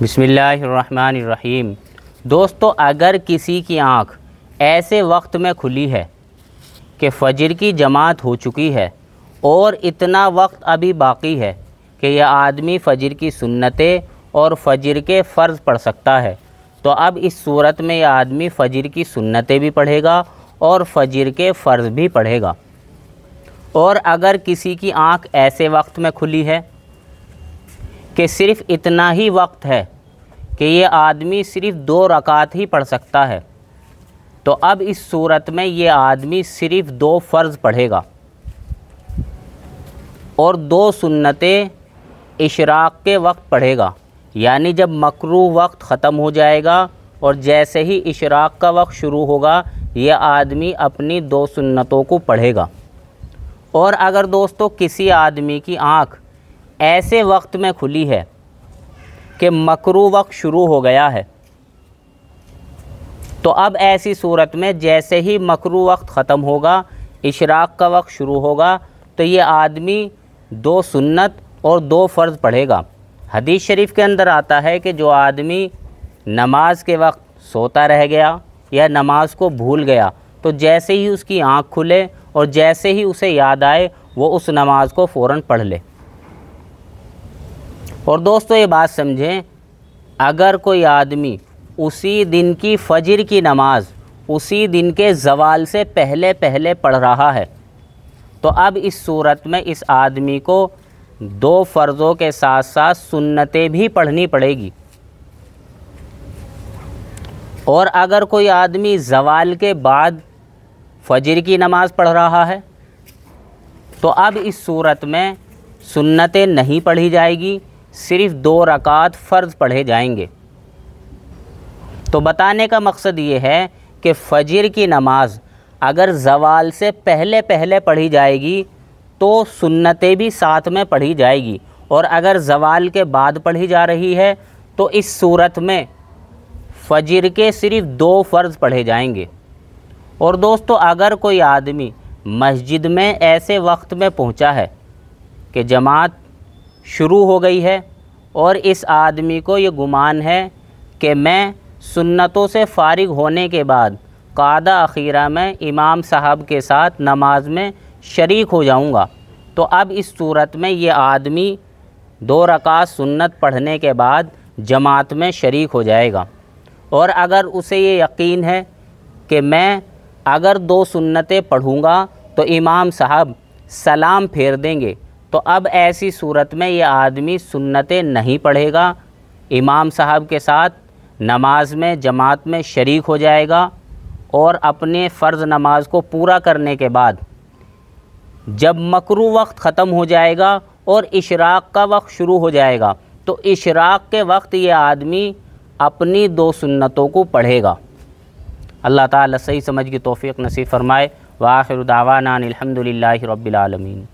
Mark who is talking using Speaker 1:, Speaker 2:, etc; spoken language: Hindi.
Speaker 1: बिस्मिल्लाहिर्रहमानिर्रहीम। दोस्तों, अगर किसी की आँख ऐसे वक्त में खुली है कि फ़जर की जमात हो चुकी है और इतना वक्त अभी बाकी है कि यह आदमी फ़जर की सुन्नतें और फ़जर के फ़र्ज़ पढ़ सकता है, तो अब इस सूरत में यह आदमी फ़जर की सुन्नतें भी पढ़ेगा और फ़जर के फ़र्ज़ भी पढ़ेगा। और अगर किसी की आँख ऐसे वक्त में खुली है कि सिर्फ़ इतना ही वक्त है कि ये आदमी सिर्फ़ 2 रकात ही पढ़ सकता है, तो अब इस सूरत में ये आदमी सिर्फ़ 2 फ़र्ज़ पढ़ेगा और 2 सुन्नतें इशराक़ के वक्त पढ़ेगा। यानी जब मकरूह वक्त ख़त्म हो जाएगा और जैसे ही इशराक़ का वक्त शुरू होगा, यह आदमी अपनी 2 सुन्नतों को पढ़ेगा। और अगर दोस्तों किसी आदमी की आँख ऐसे वक्त में खुली है कि मकरूह वक्त शुरू हो गया है, तो अब ऐसी सूरत में जैसे ही मकरूह वक्त ख़त्म होगा, इशराक़ का वक्त शुरू होगा, तो ये आदमी 2 सुन्नत और 2 फ़र्ज़ पढ़ेगा। हदीस शरीफ के अंदर आता है कि जो आदमी नमाज के वक्त सोता रह गया या नमाज को भूल गया, तो जैसे ही उसकी आँख खुले और जैसे ही उसे याद आए, वो उस नमाज को फ़ौरन पढ़ ले। और दोस्तों ये बात समझें, अगर कोई आदमी उसी दिन की फ़जर की नमाज उसी दिन के ज़वाल से पहले पहले पढ़ रहा है, तो अब इस सूरत में इस आदमी को 2 फ़र्ज़ों के साथ साथ सुन्नतें भी पढ़नी पड़ेगी। और अगर कोई आदमी ज़वाल के बाद फ़जर की नमाज़ पढ़ रहा है, तो अब इस सूरत में सुन्नतें नहीं पढ़ी जाएगी, सिर्फ़ 2 रकात फ़र्ज़ पढ़े जाएंगे। तो बताने का मकसद ये है कि फ़जर की नमाज़ अगर ज़वाल से पहले पहले पढ़ी जाएगी तो सुन्नतें भी साथ में पढ़ी जाएगी, और अगर ज़वाल के बाद पढ़ी जा रही है तो इस सूरत में फ़जर के सिर्फ़ 2 फ़र्ज़ पढ़े जाएंगे। और दोस्तों, अगर कोई आदमी मस्जिद में ऐसे वक्त में पहुंचा है कि जमात शुरू हो गई है और इस आदमी को ये गुमान है कि मैं सुन्नतों से फ़ारिग होने के बाद क़ादा अखीरा में इमाम साहब के साथ नमाज में शरीक हो जाऊंगा, तो अब इस सूरत में ये आदमी 2 रकात सुन्नत पढ़ने के बाद जमात में शरीक हो जाएगा। और अगर उसे ये यकीन है कि मैं अगर 2 सुन्नतें पढ़ूँगा तो इमाम साहब सलाम फेर देंगे, तो अब ऐसी सूरत में ये आदमी सुन्नतें नहीं पढ़ेगा, इमाम साहब के साथ नमाज में जमात में शरीक हो जाएगा और अपने फ़र्ज़ नमाज को पूरा करने के बाद जब मकरूह वक्त ख़त्म हो जाएगा और इशराक़ का वक्त शुरू हो जाएगा, तो इशराक़ के वक्त ये आदमी अपनी 2 सुन्नतों को पढ़ेगा। अल्लाह ताला सही समझ की तौफ़ीक़ नसीब फ़रमाए। व आखिरु दावाना अनिल हम्दुलिल्लाहि रब्बिल आलमीन।